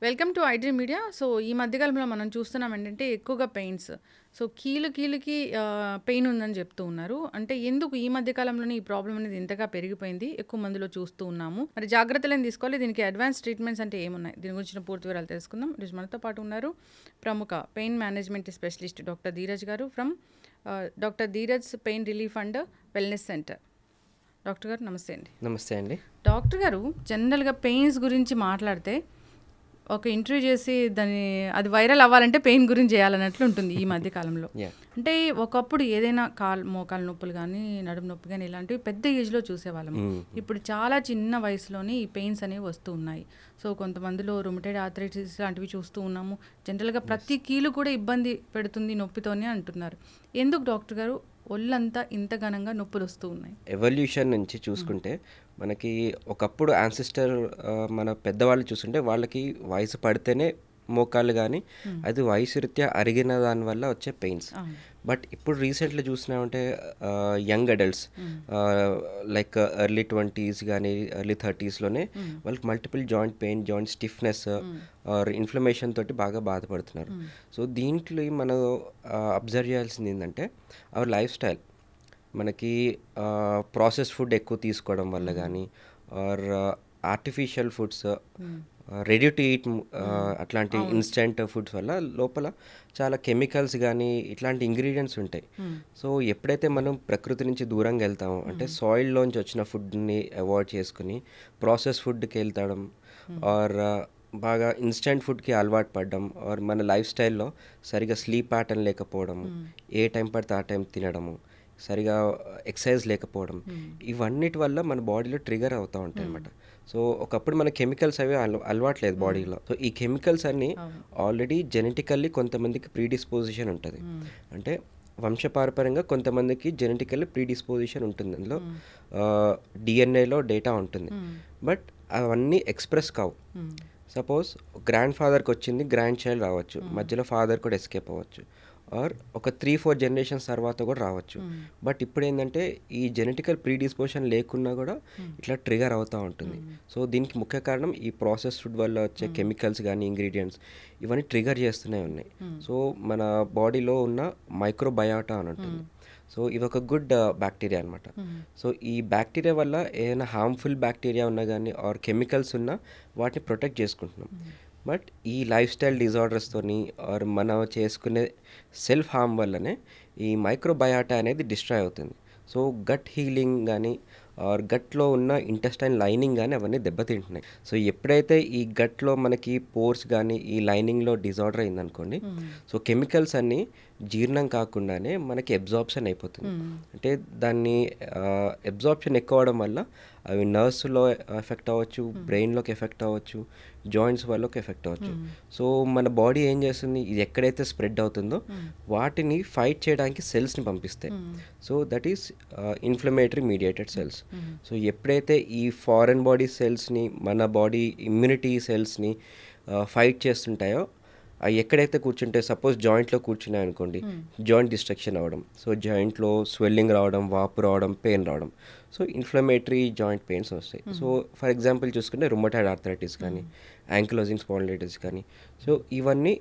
Welcome to iDream media. So ఈ మధ్యకాలంలో మనం చూస్తున్నాం ఏంటంటే ఎక్కువగా పెయిన్స్. సో కీలుకి పెయిన్ ఉందని చెప్తూ ఉన్నారు. అంటే ఎందుకు ఈ మధ్యకాలంలోనే ఈ ప్రాబ్లం అనేది ఇంతగా పెరిగిపోయింది, ఎక్కువ మందిలో చూస్తూ ఉన్నాము. మరి జాగ్రత్తలు ఏం తీసుకోవాలి, దీనికి అడ్వాన్స్ ట్రీట్మెంట్స్ అంటే ఏమున్నాయి, దీని గురించిన పూర్తి వివరాలు తెలుసుకుందాం. ఈరోజు మనతో పాటు ఉన్నారు ప్రముఖ pain management specialist doctor Dheeraj గారు from doctor Dheeraj pain relief and wellness center. Doctor గారు నమస్తే అండి. నమస్తే అండి. డాక్టర్ గారు, జనరల్గా పెయిన్స్ గురించి మాట్లాడితే ఒక ఇంటర్వ్యూ చేసి అది వైరల్ అవ్వాలంటే పెయిన్ గురించి చేయాలన్నట్లు ఉంటుంది ఈ మధ్య కాలంలో. అంటే ఒకప్పుడు ఏదైనా మోకాలు నొప్పులు కానీ నడుము నొప్పి కానీ ఇలాంటివి పెద్ద ఏజ్లో చూసేవాళ్ళం. ఇప్పుడు చాలా చిన్న వయసులోనే ఈ పెయిన్స్ అనేవి వస్తూ ఉన్నాయి. సో కొంతమందిలో రుమటైడ్ ఆర్థరైటిస్ లాంటివి చూస్తూ ఉన్నాము. జనరల్గా ప్రతి కీలు కూడా ఇబ్బంది పెడుతుంది నొప్పితోనే అంటున్నారు. ఎందుకు డాక్టర్ గారు ఒళ్ళంతా ఇంత ఘనంగా నొప్పులు వస్తూ ఉన్నాయి? ఎవల్యూషన్ నుంచి చూసుకుంటే మనకి ఒకప్పుడు యాన్సిస్టర్ మన పెద్దవాళ్ళు చూసుకుంటే వాళ్ళకి వయసు పడితేనే మోకాళ్ళు కానీ అది వయసు రీత్యా అరిగిన దానివల్ల వచ్చే పెయిన్స్. బట్ ఇప్పుడు రీసెంట్లీ చూసినామంటే young adults like early 20s కానీ ఎర్లీ 30sలోనే వాళ్ళకి multiple joint pain, joint stiffness or inflammation తోటి బాగా బాధపడుతున్నారు. సో దీంట్లో మనం అబ్జర్వ్ చేయాల్సింది ఏంటంటే అవర్ లైఫ్ స్టైల్. మనకి ప్రాసెస్ ఫుడ్ ఎక్కువ తీసుకోవడం వల్ల కానీ or artificial foods, ready to eat అట్లాంటి ఇన్స్టెంట్ ఫుడ్స్ వల్ల లోపల చాలా కెమికల్స్ కానీ ఇట్లాంటి ఇంగ్రీడియంట్స్ ఉంటాయి. సో ఎప్పుడైతే మనం ప్రకృతి నుంచి దూరంగా వెళ్తామో, అంటే సాయిల్లోంచి వచ్చిన ఫుడ్ని అవాయిడ్ చేసుకుని ప్రాసెస్ ఫుడ్కి వెళ్తాం ఆర్ బాగా ఇన్స్టెంట్ ఫుడ్కి అలవాటు పడడం ఆర్ మన లైఫ్ స్టైల్లో సరిగా స్లీప్ ప్యాటర్న్ లేకపోవడం, ఏ టైం పడితే ఆ టైం తినడము, సరిగా ఎక్సర్సైజ్ లేకపోవడం, ఇవన్నిటి వల్ల మన బాడీలో ట్రిగర్ అవుతూ ఉంటాయి అన్నమాట. సో ఒకప్పుడు మన కెమికల్స్ అవి అలవాట్లేదు బాడీలో. సో ఈ కెమికల్స్ అన్నీ ఆల్రెడీ జెనెటికల్లీ కొంతమందికి ప్రీడిస్పోజిషన్ ఉంటుంది. అంటే వంశపారపర్యంగా కొంతమందికి జెనెటికల్లీ ప్రీడిస్పోజిషన్ ఉంటుంది, అందులో డిఎన్ఏలో డేటా ఉంటుంది. బట్ అవన్నీ ఎక్స్ప్రెస్ కావు. సపోజ్ గ్రాండ్ ఫాదర్కి వచ్చింది, గ్రాండ్ చైల్డ్ రావచ్చు, మధ్యలో ఫాదర్ కూడా ఎస్కేప్ అవ్వచ్చు, ఆర్ ఒక 3-4 జనరేషన్స్ తర్వాత కూడా రావచ్చు. బట్ ఇప్పుడు ఏంటంటే ఈ జెనెటికల్ ప్రీడిస్పోజిషన్ లేకున్నా కూడా ఇట్లా ట్రిగర్ అవుతూ ఉంటుంది. సో దీనికి ముఖ్య కారణం ఈ ప్రాసెస్ ఫుడ్ వల్ల వచ్చే కెమికల్స్ కానీ ఇంగ్రీడియంట్స్ ఇవన్నీ ట్రిగర్ చేస్తూనే ఉన్నాయి. సో మన బాడీలో ఉన్న మైక్రోబయోటా అని ఉంటుంది. సో ఇవి ఒక గుడ్ బ్యాక్టీరియా అనమాట. సో ఈ బ్యాక్టీరియా వల్ల ఏదైనా హార్మ్ఫుల్ బ్యాక్టీరియా ఉన్నా కానీ ఆర్ కెమికల్స్ ఉన్నా వాటిని ప్రొటెక్ట్ చేసుకుంటున్నాం. బట్ ఈ లైఫ్ స్టైల్ డిజార్డర్స్తోని ఆర్ మనం చేసుకునే సెల్ఫ్ హార్మ్ వల్లనే ఈ మైక్రోబయాటా అనేది డిస్ట్రాయ్ అవుతుంది. సో గట్ హీలింగ్ కానీ ఆర్ గట్లో ఉన్న ఇంటెస్టైన్ లైనింగ్ కానీ అవన్నీ దెబ్బతింటున్నాయి. సో ఎప్పుడైతే ఈ గట్లో మనకి పోర్స్ కానీ ఈ లైనింగ్లో డిజార్డర్ అయిందనుకోండి, సో కెమికల్స్ అన్నీ జీర్ణం కాకుండానే మనకి అబ్జార్ప్షన్ అయిపోతుంది. అంటే దాన్ని అబ్జార్ప్షన్ ఎక్కువ అవడం వల్ల అవి నర్వ్స్లో ఎఫెక్ట్ అవ్వచ్చు, బ్రెయిన్లోకి ఎఫెక్ట్ అవ్వచ్చు, జాయింట్స్ వల్లకి ఎఫెక్ట్ అవ్వచ్చు. సో మన బాడీ ఏం చేస్తుంది, ఇది ఎక్కడైతే స్ప్రెడ్ అవుతుందో వాటిని ఫైట్ చేయడానికి సెల్స్ని పంపిస్తాయి. So that is inflammatory mediated cells. So ఎప్పుడైతే ఈ ఫారెన్ బాడీ సెల్స్ని మన బాడీ ఇమ్యూనిటీ సెల్స్ని ఫైట్ చేస్తుంటాయో, అవి ఎక్కడైతే కూర్చుంటాయో, సపోజ్ జాయింట్లో కూర్చున్నాయి అనుకోండి, జాయింట్ డిస్ట్రక్షన్ అవ్వడం, సో జాయింట్లో స్వెల్లింగ్ రావడం, వాపు రావడం, పెయిన్ రావడం, సో ఇన్ఫ్లమేటరీ జాయింట్ పెయిన్స్ వస్తాయి. సో ఫర్ ఎగ్జాంపుల్ చూసుకుంటే రుమటైడ్ ఆర్థరైటిస్ కానీ యాంకిలోజింగ్ స్పాండిలైటిస్ కానీ, సో ఇవన్నీ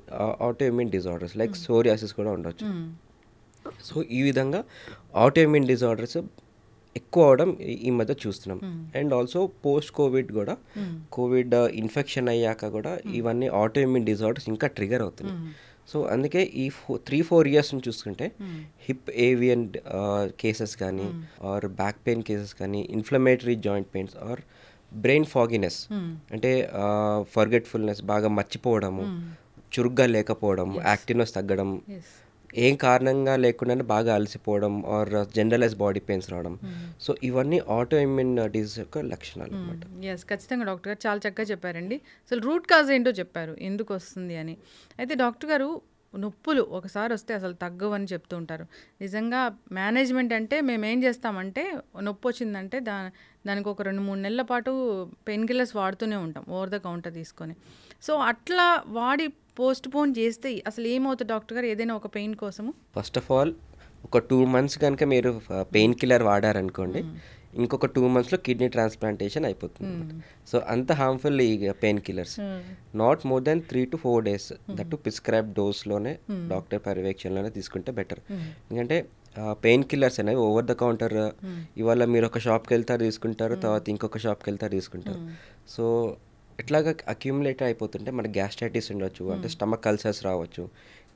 ఆటోఇమ్యూన్ డిజార్డర్స్ లైక్ సోరియాసిస్ కూడా ఉండొచ్చు. సో ఈ విధంగా ఆటోఇమ్యూన్ డిజార్డర్స్ ఎక్కువ అవడం ఈ మధ్య చూస్తున్నాం. అండ్ ఆల్సో పోస్ట్ కోవిడ్ కూడా, కోవిడ్ ఇన్ఫెక్షన్ అయ్యాక కూడా ఇవన్నీ ఆటోఇమ్యూన్ డిజార్డర్స్ ఇంకా ట్రిగర్ అవుతున్నాయి. సో అందుకే ఈ 3-4 years నుంచి చూసుకుంటే హిప్ ఏవియన్ కేసెస్ కానీ ఆర్ బ్యాక్ పెయిన్ కేసెస్ కానీ, inflammatory joint pains or brain fogginess, అంటే ఫర్గెట్ఫుల్నెస్, బాగా మర్చిపోవడము, చురుగ్గా లేకపోవడం, యాక్టివ్నెస్ తగ్గడం, ఏం కారణంగా లేకుండానే బాగా అలసిపోవడం ఆర్ జనరలైజ్ బాడీ పెయిన్స్ రావడం, సో ఇవన్నీ ఆటో ఇమ్యూన్ డిజీజ్ యొక్క లక్షణాలు అనమాట. ఎస్, ఖచ్చితంగా డాక్టర్ గారు చాలా చక్కగా చెప్పారండి. అసలు రూట్ కాజ్ ఏంటో చెప్పారు, ఎందుకు వస్తుంది అని. అయితే డాక్టర్ గారు, నొప్పులు ఒకసారి వస్తే అసలు తగ్గవని చెప్తూ ఉంటారు. నిజంగా మేనేజ్మెంట్ అంటే మేము ఏం చేస్తామంటే, నొప్పి వచ్చిందంటే దానికి ఒక 2-3 నెలల పాటు పెయిన్ కిల్లర్స్ వాడుతూనే ఉంటాం, ఓవర్ ద కౌంటర్ తీసుకొని. సో అట్లా వాడి పోస్ట్ పోన్ చేస్తే అసలు ఏమవుతుంది డాక్టర్ గారు, ఏదైనా ఒక పెయిన్ కోసము? ఫస్ట్ ఆఫ్ ఆల్ ఒక 2 months కనుక మీరు పెయిన్ కిల్లర్ వాడారనుకోండి, ఇంకొక 2 monthsలో కిడ్నీ ట్రాన్స్ప్లాంటేషన్ అయిపోతుంది. సో అంత హార్మ్ఫుల్ ఈ pain killers. Not more than 3 to 4 days that prescribe డోస్లోనే డాక్టర్ పర్యవేక్షణలోనే తీసుకుంటే బెటర్. ఎందుకంటే పెయిన్ కిల్లర్స్ అనేవి ఓవర్ ద కౌంటర్, ఇవాళ మీరు ఒక షాప్కి వెళ్తారు తీసుకుంటారు, తర్వాత ఇంకొక షాప్కి వెళ్తారు తీసుకుంటారు. సో ఇట్లాగా అక్యూములేట్ అయిపోతుంటే మనకి గ్యాస్ట్రైటిస్ ఉండొచ్చు, అంటే స్టమక్ అల్సర్స్ రావచ్చు,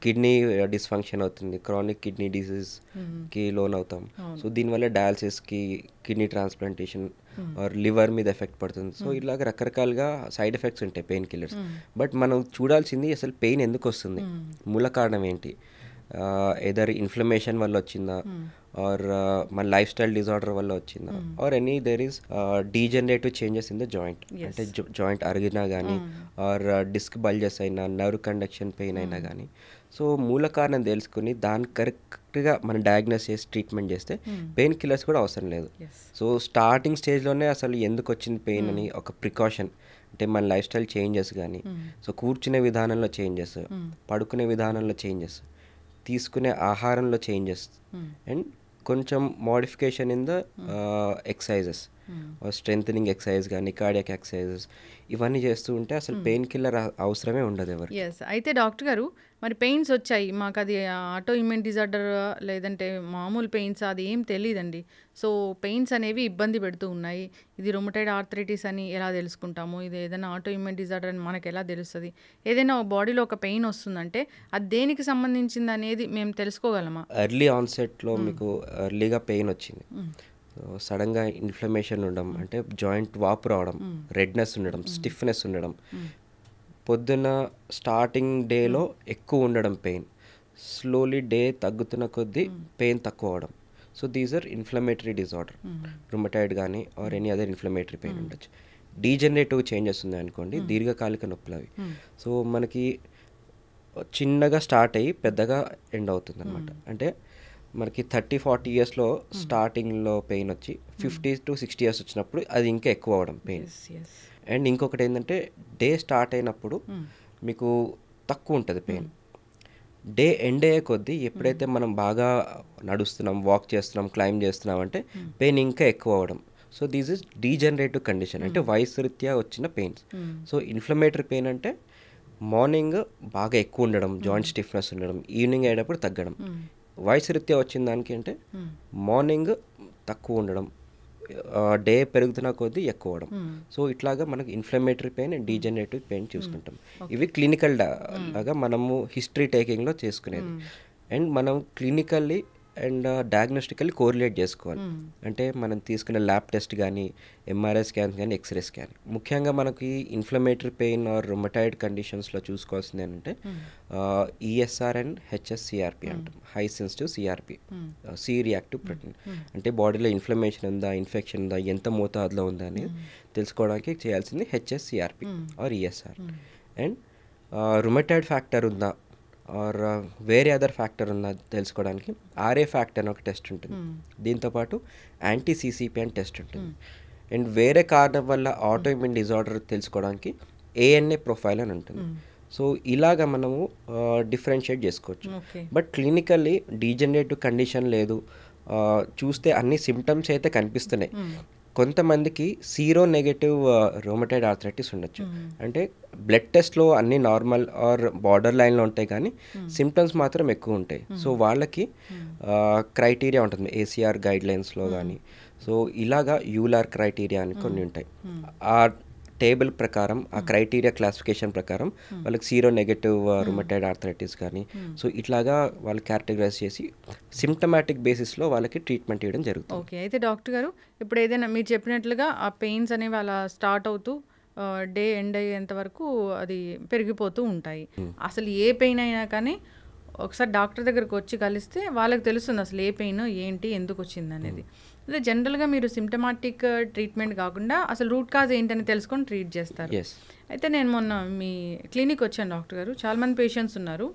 కిడ్నీ డిస్ఫంక్షన్ అవుతుంది, క్రానిక్ కిడ్నీ డిసీజ్కి లోన్ అవుతాం. సో దీనివల్ల డయాలసిస్కి, కిడ్నీ ట్రాన్స్ప్లాంటేషన్ ఆర్ లివర్ మీద ఎఫెక్ట్ పడుతుంది. సో ఇలాగ రకరకాలుగా సైడ్ ఎఫెక్ట్స్ ఉంటాయి పెయిన్ కిల్లర్స్. బట్ మనం చూడాల్సింది అసలు పెయిన్ ఎందుకు వస్తుంది, మూల కారణం ఏంటి, ఏదర్ ఇన్ఫ్లమేషన్ వల్ల వచ్చిందా, ఆర్ మన లైఫ్ స్టైల్ డిజార్డర్ వల్ల వచ్చిందా, or any there is degenerative changes in the joint, అంటే జాయింట్ అరిగినా కానీ, ఆర్ డిస్క్ బల్జెస్ అయినా, నర్వ్ కండక్షన్ పెయిన్ అయినా కానీ. సో మూల కారణం తెలుసుకుని దాన్ని కరెక్ట్గా మనం డయాగ్నోస్ చేసి ట్రీట్మెంట్ చేస్తే పెయిన్ కిల్లర్స్ కూడా అవసరం లేదు. సో స్టార్టింగ్ స్టేజ్లోనే అసలు ఎందుకు వచ్చింది పెయిన్ అని ఒక ప్రికాషన్, అంటే మన లైఫ్ స్టైల్ చేంజెస్ కానీ, సో కూర్చునే విధానంలో చేంజెస్, పడుకునే విధానంలో చేంజెస్, తీసుకునే ఆహారంలో చేంజెస్, అండ్ కొంచెం modification in the exercises, strengthening exercise కానీ, కార్డియాక్ ఎక్సర్సైజెస్, ఇవన్నీ చేస్తూ ఉంటే అసలు పెయిన్ కిల్లర్ అవసరమే ఉండదు ఎవరు. ఎస్. అయితే డాక్టర్ గారు, మరి పెయిన్స్ వచ్చాయి మాకు, అది ఆటో ఇమ్యూన్ డిజార్డర్ లేదంటే మామూలు పెయిన్స్ అది ఏం తెలియదండి. సో పెయిన్స్ అనేవి ఇబ్బంది పెడుతూ ఉన్నాయి. ఇది రొమటైడ్ ఆర్థరైటిస్ అని ఎలా తెలుసుకుంటాము, ఇది ఏదైనా ఆటో ఇమ్యూన్ డిజార్డర్ అని మనకు ఎలా తెలుస్తుంది, ఏదైనా బాడీలో ఒక పెయిన్ వస్తుందంటే అది దేనికి సంబంధించింది అనేది మేము తెలుసుకోగలమా? ఎర్లీ ఆన్సెట్లో మీకు ఎర్లీగా పెయిన్ వచ్చింది, సడన్గా ఇన్ఫ్లమేషన్ ఉండడం, అంటే జాయింట్ వాపు రావడం, రెడ్నెస్ ఉండడం, స్టిఫ్నెస్ ఉండడం, పొద్దున్న స్టార్టింగ్ డేలో ఎక్కువ ఉండడం పెయిన్, స్లోలీ డే తగ్గుతున్న కొద్దీ పెయిన్ తక్కువ అవడం. So these are inflammatory disorder, rheumatoid కానీ or any other inflammatory pain ఉండొచ్చు. డీజనరేటివ్ చేంజెస్ ఉన్నాయి అనుకోండి, దీర్ఘకాలిక నొప్పులు అవి. సో మనకి చిన్నగా స్టార్ట్ అయ్యి పెద్దగా ఎండ్ అవుతుంది అనమాట. అంటే మనకి 30-40 yearsలో స్టార్టింగ్లో పెయిన్ వచ్చి 50 to 60 years వచ్చినప్పుడు అది ఇంకా ఎక్కువ అవడం పెయిన్. అండ్ ఇంకొకటి ఏంటంటే డే స్టార్ట్ అయినప్పుడు మీకు తక్కువ ఉంటుంది పెయిన్, డే ఎండ్ అయ్యే కొద్దీ ఎప్పుడైతే మనం బాగా నడుస్తున్నాం, వాక్ చేస్తున్నాం, క్లైంబ్ చేస్తున్నాం అంటే పెయిన్ ఇంకా ఎక్కువ అవడం. So these is degenerative condition, అంటే వయసు రీత్యా వచ్చిన పెయిన్స్. సో ఇన్ఫ్లమేటరీ పెయిన్ అంటే మార్నింగ్ బాగా ఎక్కువ ఉండడం, జాయింట్ స్టిఫ్నెస్ ఉండడం, ఈవినింగ్ అయ్యేటప్పుడు తగ్గడం. వయసు రీత్యా వచ్చిన దానికి అంటే మార్నింగ్ తక్కువ ఉండడం, డే పెరుగుతున్న కొద్దీ ఎక్కువ అవడం. సో ఇట్లాగా మనకు inflammatory pain and degenerative pain చూసుకుంటాం. ఇవి క్లినికల్ లాగా మనము హిస్టరీ టేకింగ్లో చేసుకునేది. అండ్ మనం క్లినికల్లీ అండ్ డయాగ్నోస్టికల్లీ కోరిలేట్ చేసుకోవాలి. అంటే మనం తీసుకునే ల్యాబ్ టెస్ట్ కానీ, ఎంఆర్ఐ స్కాన్స్ కానీ, ఎక్స్రేస్ కానీ. ముఖ్యంగా మనకి ఇన్ఫ్లమేటరీ పెయిన్ ఆర్ రొమటైడ్ కండిషన్స్లో చూసుకోవాల్సింది ఏంటంటే ఈఎస్ఆర్ అండ్ హెచ్ఎస్సిఆర్పి అంటాం, high sensitive CRP, C reactive protein. అంటే బాడీలో ఇన్ఫ్లమేషన్ ఉందా, ఇన్ఫెక్షన్ ఉందా, ఎంత మోతాదులో ఉందా అనేది తెలుసుకోవడానికి చేయాల్సింది HSCRP or ESR. And rheumatoid factor ఉందా ఆర్ వేరే అదర్ ఫ్యాక్టర్ ఉందా తెలుసుకోవడానికి ఆర్ఏ ఫ్యాక్టర్ అని ఒక టెస్ట్ ఉంటుంది. దీంతోపాటు యాంటీ సిసిపి అని టెస్ట్ ఉంటుంది. అండ్ వేరే కారణం వల్ల ఆటో ఇమ్యూన్ డిజార్డర్ తెలుసుకోవడానికి ఏఎన్ఏ ప్రొఫైల్ అని ఉంటుంది. సో ఇలాగ మనము డిఫరెన్షియేట్ చేసుకోవచ్చు. బట్ క్లినికల్లీ డీజనరేటివ్ కండిషన్ లేదు, చూస్తే అన్ని సిమ్టమ్స్ అయితే కనిపిస్తున్నాయి. కొంతమందికి సీరో నెగటివ్ రొమటైడ్ ఆర్థరైటిస్ ఉండొచ్చు, అంటే బ్లడ్ టెస్ట్లో అన్నీ నార్మల్ ఆర్ బార్డర్ లైన్లో ఉంటాయి కానీ సిమ్టమ్స్ మాత్రం ఎక్కువ ఉంటాయి. సో వాళ్ళకి క్రైటీరియా ఉంటుంది ఏసీఆర్ గైడ్ లైన్స్లో కానీ. సో ఇలాగా యూలార్ క్రైటీరియా అని కొన్ని ఉంటాయి. ఆ టేబుల్ ప్రకారం, ఆ క్రైటీరియా క్లాసిఫికేషన్ ప్రకారం వాళ్ళకి సీరో నెగటివ్ రుమటైడ్ ఆర్థరైటిస్ కానీ, సో ఇట్లాగా వాళ్ళు క్యారెక్టరైజ్ చేసి సిమ్టమాటిక్ బేసిస్లో వాళ్ళకి ట్రీట్మెంట్ ఇవ్వడం జరుగుతుంది. ఓకే. అయితే డాక్టర్ గారు, ఇప్పుడు ఏదైనా మీరు చెప్పినట్లుగా ఆ పెయిన్స్ అనేవి అలా స్టార్ట్ అవుతూ డే ఎండ్ అయ్యేంత వరకు అది పెరిగిపోతూ ఉంటాయి. అసలు ఏ పెయిన్ అయినా కానీ ఒకసారి డాక్టర్ దగ్గరకు వచ్చి కలిస్తే వాళ్ళకి తెలుస్తుంది అసలు ఏ పెయిన్ ఏంటి, ఎందుకు వచ్చింది అనేది. అదే జనరల్గా మీరు సిమ్టమాటిక్ ట్రీట్మెంట్ కాకుండా అసలు రూట్ కాజ్ ఏంటని తెలుసుకొని ట్రీట్ చేస్తారు. అయితే నేను మొన్న మీ క్లినిక్ వచ్చాను డాక్టర్ గారు, చాలామంది పేషెంట్స్ ఉన్నారు.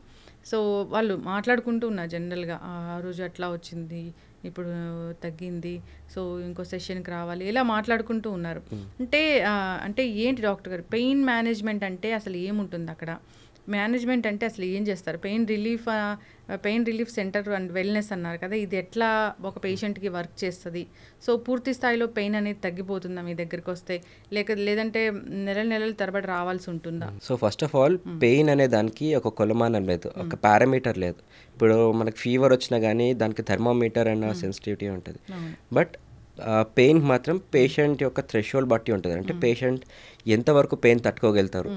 సో వాళ్ళు మాట్లాడుకుంటూ ఉన్నారు జనరల్గా, ఆ రోజు అట్లా వచ్చింది, ఇప్పుడు తగ్గింది, సో ఇంకో సెషన్కి రావాలి, ఇలా మాట్లాడుకుంటూ ఉన్నారు. అంటే ఏంటి డాక్టర్ గారు పెయిన్ మేనేజ్మెంట్ అంటే అసలు ఏముంటుంది అక్కడ? మేనేజ్మెంట్ అంటే అసలు ఏం చేస్తారు? Pain relief centre and wellness అన్నారు కదా, ఇది ఎట్లా ఒక పేషెంట్కి వర్క్ చేస్తుంది? సో పూర్తి స్థాయిలో పెయిన్ అనేది తగ్గిపోతుందా మీ దగ్గరికి వస్తే, లేదంటే నెలలు తరబడి రావాల్సి ఉంటుందా? So first of all pain అనే దానికి ఒక కొలమానం లేదు, ఒక పారామీటర్ లేదు. ఇప్పుడు మనకి ఫీవర్ వచ్చినా కానీ దానికి థర్మోమీటర్ అన్న సెన్సిటివిటీ ఉంటుంది. బట్ పెయిన్ మాత్రం పేషెంట్ యొక్క థ్రెషోల్డ్ బట్టి ఉంటుంది. అంటే పేషెంట్ ఎంతవరకు పెయిన్ తట్టుకోగలుగుతారు.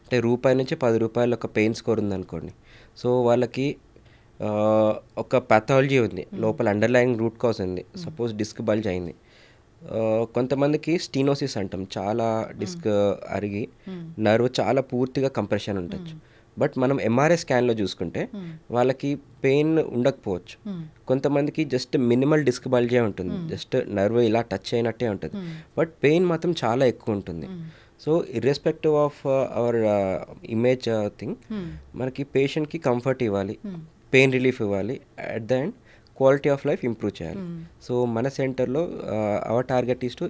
అంటే రూపాయి నుంచి 10 రూపాయలు ఒక పెయిన్ స్కోర్ ఉందనుకోండి, సో వాళ్ళకి ఒక పాథాలజీ ఉంది, లోపల అండర్లైయింగ్ రూట్ కాజ్ ఉంది. సపోజ్ డిస్క్ బల్జ్ అయింది, కొంతమందికి స్టీనోసిస్ అంటాం, చాలా డిస్క్ అరిగి నర్వ్ చాలా పూర్తిగా కంప్రెషన్ ఉండొచ్చు. బట్ మనం ఎంఆర్ఐ స్కాన్లో చూసుకుంటే వాళ్ళకి పెయిన్ ఉండకపోవచ్చు. కొంతమందికి జస్ట్ మినిమల్ డిస్క్ బల్జే ఉంటుంది, జస్ట్ నర్వ్ ఇలా టచ్ అయినట్టే ఉంటుంది, బట్ పెయిన్ మాత్రం చాలా ఎక్కువ ఉంటుంది. So irrespective of our image thing, మనకి పేషెంట్కి కంఫర్ట్ ఇవ్వాలి, పెయిన్ రిలీఫ్ ఇవ్వాలి, at the end quality of life improve చేయాలి. సో మన సెంటర్లో our target is to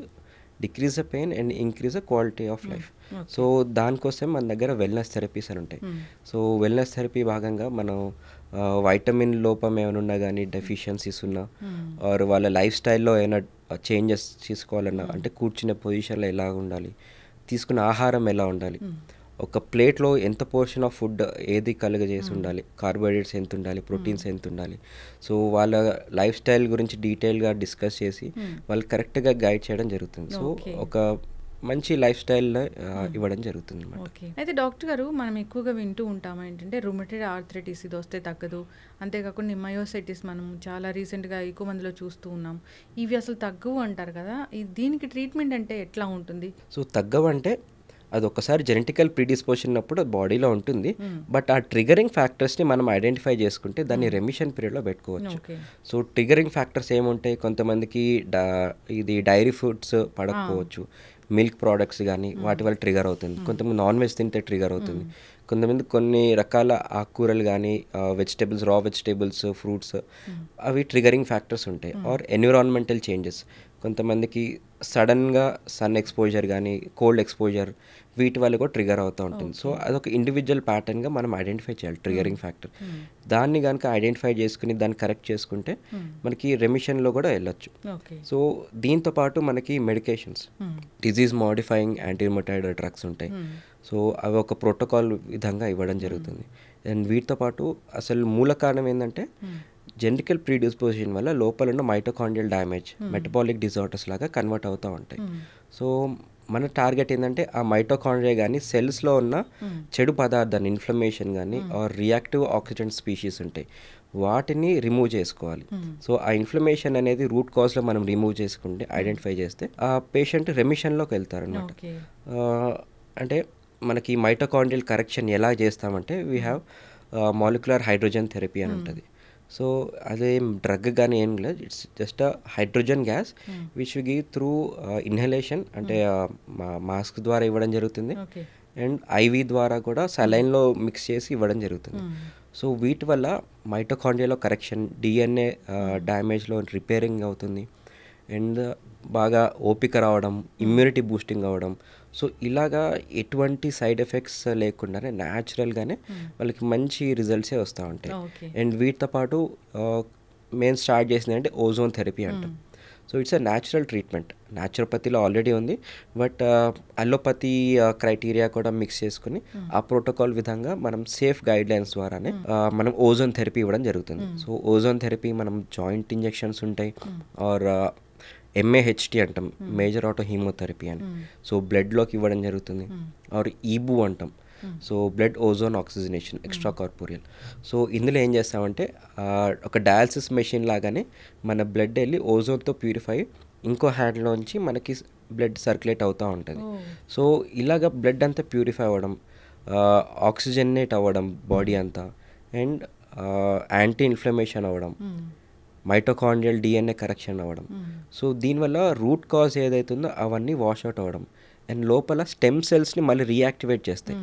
decrease the pain and increase the quality of life. So దానికోసం మన దగ్గర వెల్నెస్ థెరపీస్ అని ఉంటాయి. సో వెల్నెస్ థెరపీ భాగంగా మనం వైటమిన్ లోపం ఏమైనా ఉన్నా కానీ, డెఫిషియన్సీస్ ఉన్నా, ఆర్ వాళ్ళ లైఫ్ స్టైల్లో ఏమైనా చేంజెస్ తీసుకోవాలన్నా, అంటే కూర్చునే పొజిషన్లో ఎలా ఉండాలి, తీసుకున్న ఆహారం ఎలా ఉండాలి, ఒక ప్లేట్లో ఎంత పోర్షన్ ఆఫ్ ఫుడ్ ఏది కలుగజేసి ఉండాలి, కార్బోహైడ్రేట్స్ ఎంత ఉండాలి, ప్రోటీన్స్ ఎంత ఉండాలి, సో వాళ్ళ లైఫ్ స్టైల్ గురించి డీటెయిల్గా డిస్కస్ చేసి వాళ్ళు కరెక్ట్గా గైడ్ చేయడం జరుగుతుంది. సో ఒక మంచి లైఫ్ స్టైల్ ఇవ్వడం జరుగుతుంది అన్నమాట. అయితే డాక్టర్ గారు, మనం ఎక్కువగా వింటూ ఉంటాం ఏంటంటే రుమటైడ్ ఆర్థరైటిస్ ఇది వస్తే తగ్గదు, అంతేకాకుండా మయోసైటిస్ మనం చాలా రీసెంట్గా ఎక్కువ మందిలో చూస్తూ ఉన్నాం, ఇవి అసలు తగ్గవు అంటారు కదా, దీనికి ట్రీట్మెంట్ అంటే ఎట్లా ఉంటుంది? సో తగ్గవంటే అది ఒకసారి జెనెటికల్ ప్రీడిస్పోజిషన్ ఉన్నప్పుడు బాడీలో ఉంటుంది, బట్ ఆ ట్రిగరింగ్ ఫ్యాక్టర్స్ని మనం ఐడెంటిఫై చేసుకుంటే దాన్ని రెమిషన్ పీరియడ్లో పెట్టుకోవచ్చు. సో ట్రిగరింగ్ ఫ్యాక్టర్స్ ఏముంటాయి, కొంతమందికి ఇది డైరీ ఫుడ్స్ పడకపోవచ్చు, మిల్క్ ప్రోడక్ట్స్ కానీ వాటి వల్ల ట్రిగర్ అవుతుంది, కొంతమంది నాన్ వెజ్ తింటే ట్రిగర్ అవుతుంది, కొంతమంది కొన్ని రకాల ఆకుకూరలు కానీ వెజిటేబుల్స్, రా వెజిటేబుల్స్, ఫ్రూట్స్, అవి ట్రిగరింగ్ ఫ్యాక్టర్స్ ఉంటాయి. ఆర్ ఎన్విరాన్మెంటల్ చేంజెస్, కొంతమందికి సడన్గా సన్ ఎక్స్పోజర్ కానీ కోల్డ్ ఎక్స్పోజర్, వీటి వల్ల కూడా ట్రిగర్ అవుతూ ఉంటుంది. సో అదొక ఇండివిజువల్ ప్యాటర్న్గా మనం ఐడెంటిఫై చేయాలి ట్రిగరింగ్ ఫ్యాక్టర్. దాన్ని కనుక ఐడెంటిఫై చేసుకుని దాన్ని కరెక్ట్ చేసుకుంటే మనకి రెమిషన్లో కూడా వెళ్ళొచ్చు. సో దీంతో పాటు మనకి మెడికేషన్స్, డిజీజ్ మోడిఫైయింగ్ యాంటీరిమోటైడ్ డ్రగ్స్ ఉంటాయి. సో అవి ఒక ప్రోటోకాల్ విధంగా ఇవ్వడం జరుగుతుంది. అండ్ వీటితో పాటు అసలు మూల కారణం ఏంటంటే జెనెటికల్ ప్రీడిస్పోజిషన్ వల్ల లోపల ఉన్న మైటోకాండ్రియల్ డ్యామేజ్, మెటబాలిక్ డిజార్డర్స్ లాగా కన్వర్ట్ అవుతూ ఉంటాయి. సో మన టార్గెట్ ఏంటంటే ఆ మైటోకాండ్రియా కానీ సెల్స్లో ఉన్న చెడు పదార్థాన్ని, ఇన్ఫ్లమేషన్ కానీ ఆర్ రియాక్టివ్ ఆక్సిడెంట్ స్పీషీస్ ఉంటాయి, వాటిని రిమూవ్ చేసుకోవాలి. సో ఆ ఇన్ఫ్లమేషన్ అనేది రూట్ కాజ్లో మనం రిమూవ్ చేసుకుంటే, ఐడెంటిఫై చేస్తే ఆ పేషెంట్ రెమిషన్లోకి వెళ్తారు అనమాట. అంటే మనకి మైటోకాండ్రియల్ కరెక్షన్ ఎలా చేస్తామంటే we have molecular hydrogen therapy అని ఉంటుంది. సో అదేం డ్రగ్ కానీ ఏం లేదు, it's just hydrogen gas which we give through inhalation, అంటే మాస్క్ ద్వారా ఇవ్వడం జరుగుతుంది, అండ్ ఐవి ద్వారా కూడా సలైన్లో మిక్స్ చేసి ఇవ్వడం జరుగుతుంది. సో వీటి వల్ల మైటోకాండ్రియాలో కరెక్షన్, డిఎన్ఏ డ్యామేజ్లో రిపేరింగ్ అవుతుంది, అండ్ బాగా ఓపిక రావడం, ఇమ్యూనిటీ బూస్టింగ్ అవ్వడం. సో ఇలాగా ఎటువంటి సైడ్ ఎఫెక్ట్స్ లేకుండానే న్యాచురల్గానే వాళ్ళకి మంచి రిజల్ట్సే వస్తూ ఉంటాయి. అండ్ వీటితో పాటు మేము స్టార్ట్ చేసింది అంటే ఓజోన్ థెరపీ అంటాం. So it's a natural treatment, న్యాచురోపతిలో ఆల్రెడీ ఉంది, బట్ అలోపతి క్రైటీరియా కూడా మిక్స్ చేసుకుని ఆ ప్రోటోకాల్ విధంగా మనం సేఫ్ గైడ్ లైన్స్ ద్వారానే మనం ఓజోన్ థెరపీ ఇవ్వడం జరుగుతుంది. సో ఓజోన్ థెరపీ మనం జాయింట్ ఇంజెక్షన్స్ ఉంటాయి, ఆర్ MAHT అంటాం, మేజర్ ఆటో హీమోథెరపీ అని, సో బ్లడ్లోకి ఇవ్వడం జరుగుతుంది, ఆర్ ఈబూ అంటాం, so blood ozone oxygenation extra corporeal. So ఇందులో ఏం చేస్తామంటే ఒక డయాలసిస్ మెషిన్ లాగానే మన బ్లడ్ వెళ్ళి ఓజోన్తో ప్యూరిఫై ఇంకో హ్యాండ్లోంచి మనకి బ్లడ్ సర్క్యులేట్ అవుతూ ఉంటుంది. సో ఇలాగ బ్లడ్ అంతా ప్యూరిఫై అవ్వడం, ఆక్సిజనేట్ అవ్వడం బాడీ అంతా, అండ్ యాంటీ ఇన్ఫ్లమేషన్ అవ్వడం, మైటోకాండ్రియల్ డిఎన్ఏ కరెక్షన్ అవ్వడం. సో దీనివల్ల రూట్ కాజ్ ఏదైతుందో అవన్నీ వాష్ అవుట్ అవ్వడం అండ్ లోపల స్టెమ్ సెల్స్ని మళ్ళీ రీయాక్టివేట్ చేస్తాయి.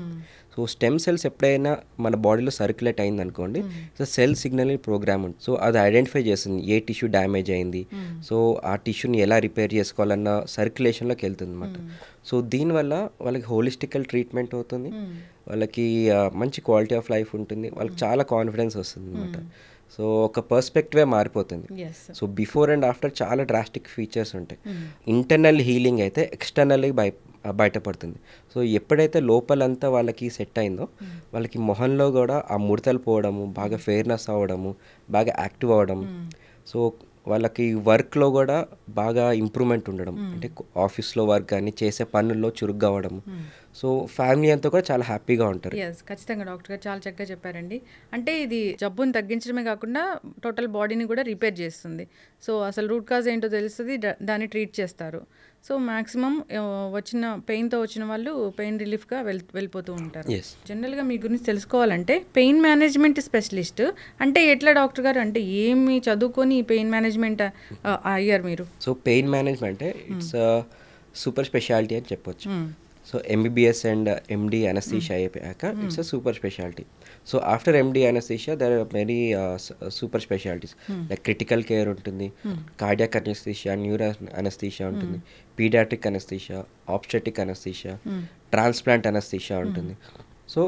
సో స్టెమ్ సెల్స్ ఎప్పుడైనా మన బాడీలో సర్క్యులేట్ అయింది అనుకోండి, సో సెల్ సిగ్నల్ ప్రోగ్రామ్ ఉంటుంది. సో అది ఐడెంటిఫై చేస్తుంది ఏ టిష్యూ డ్యామేజ్ అయింది, సో ఆ టిష్యూని ఎలా రిపేర్ చేసుకోవాలన్న సర్క్యులేషన్లోకి వెళ్తుంది అనమాట. సో దీనివల్ల వాళ్ళకి హోలిస్టికల్ ట్రీట్మెంట్ అవుతుంది, వాళ్ళకి మంచి క్వాలిటీ ఆఫ్ లైఫ్ ఉంటుంది, వాళ్ళకి చాలా కాన్ఫిడెన్స్ వస్తుంది అనమాట. సో ఒక పర్స్పెక్టివే మారిపోతుంది. సో బిఫోర్ అండ్ ఆఫ్టర్ చాలా డ్రాస్టిక్ ఫీచర్స్ ఉంటాయి. ఇంటర్నల్ హీలింగ్ అయితే ఎక్స్టర్నల్లీ బయటపడుతుంది. సో ఎప్పుడైతే లోపలంతా వాళ్ళకి సెట్ అయిందో వాళ్ళకి మొహంలో కూడా ఆ ముడతలు పోవడము, బాగా ఫెయిర్నెస్ అవ్వడము, బాగా యాక్టివ్ అవ్వడం, సో వాళ్ళకి వర్క్లో కూడా బాగా ఇంప్రూవ్మెంట్ ఉండడం, అంటే ఆఫీస్లో వర్క్ కానీ చేసే పనుల్లో చురుగ్గా అవ్వడం. సో ఫ్యామిలీ అంతా కూడా చాలా హ్యాపీగా ఉంటారు. ఖచ్చితంగా డాక్టర్ గారు చాలా చక్కగా చెప్పారండి. అంటే ఇది జబ్బుని తగ్గించడమే కాకుండా టోటల్ బాడీని కూడా రిపేర్ చేస్తుంది. సో అసలు రూట్ కాజ్ ఏంటో తెలుస్తుంది, దాన్ని ట్రీట్ చేస్తారు. సో మ్యాక్సిమం వచ్చిన పెయిన్తో వచ్చిన వాళ్ళు పెయిన్ రిలీఫ్గా వెళ్ళిపోతూ ఉంటారు. జనరల్గా మీ గురించి తెలుసుకోవాలంటే పెయిన్ మేనేజ్మెంట్ స్పెషలిస్ట్ అంటే ఎట్లా డాక్టర్ గారు, అంటే ఏమి చదువుకొని పెయిన్ మేనేజ్మెంట్ అయ్యారు మీరు? So pain management it's super speciality అని చెప్పొచ్చు. So MBBS and MD anaesthesia అయిపోయాక it's a super speciality. So after MD anaesthesia there are many super specialities like critical care ఉంటుంది, కార్డియాక్ అనస్థీషియా, న్యూరో అనస్థీషియా ఉంటుంది, paediatric anaesthesia, obstetric anaesthesia, transplant anaesthesia ఉంటుంది. So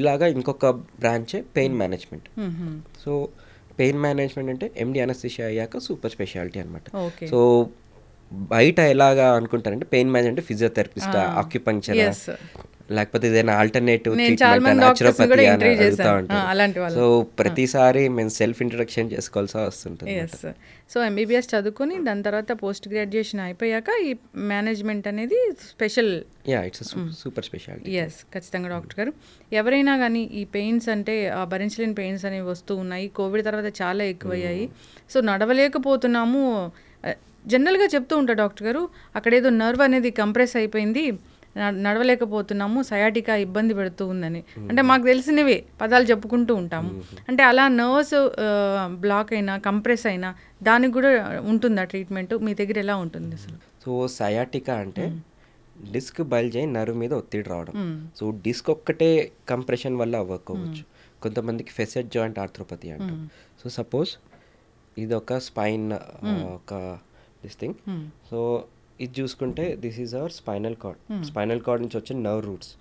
ఇలాగా ఇంకొక బ్రాంచే pain management. So pain management అంటే MD anaesthesia అయ్యాక super speciality అనమాట. So బయట ఎలాగా అనుకుంటారంటే పెయిన్ మేనేజ్మెంట్ ఫిజియోథెరపిస్ట్, ఆక్యుపంక్చర్, లేకపోతే ఏదైనా ఆల్టర్నేటివ్ ట్రీట్మెంట్, న్యాచురోపతి అని అడుగుతూ ఉంటారు. సో ప్రతిసారి మేము సెల్ఫ్ ఇంట్రడక్షన్ చేసుకోవాల్సి వస్తుంటుంది. సో ఎంబీబీఎస్ చదువుకొని దాని తర్వాత పోస్ట్ గ్రాడ్యుయేషన్ అయిపోయాక ఈ మేనేజ్మెంట్ అనేది స్పెషల్, ఇట్స్ సూపర్ స్పెషాలిటీ. ఖచ్చితంగా డాక్టర్ గారు. ఎవరైనా కానీ ఈ పెయిన్స్ అంటే భరించలేని పెయిన్స్ అనేవి వస్తూ ఉన్నాయి, కోవిడ్ తర్వాత చాలా ఎక్కువయ్యాయి. సో నడవలేకపోతున్నాము జనరల్గా చెప్తూ ఉంటారు డాక్టర్ గారు, అక్కడేదో నర్వ్ అనేది కంప్రెస్ అయిపోయింది, నడవలేకపోతున్నాము, సయాటికా ఇబ్బంది పెడుతూ ఉందని. అంటే మాకు తెలిసినవే పదాలు చెప్పుకుంటూ ఉంటాము. అంటే అలా నర్వ్స్ బ్లాక్ అయినా కంప్రెస్ అయినా దానికి కూడా ఉంటుందా ట్రీట్మెంట్? మీ దగ్గర ఎలా ఉంటుంది అసలు? సో సయాటికా అంటే డిస్క్ బల్జ్ అయి నర్వ్ మీద ఒత్తిడి రావడం. సో డిస్క్ ఒక్కటే కంప్రెషన్ వల్ల అవ్వకపోవచ్చు, కొంతమందికి ఫెసెట్ జాయింట్ ఆర్థ్రోపతి అంటాం. సో సపోజ్ ఇది ఒక స్పైన్ ఒక దిస్ థింగ్. సో ఇది చూసుకుంటే this is our spinal cord. Spinal cord నుంచి వచ్చే nerve roots.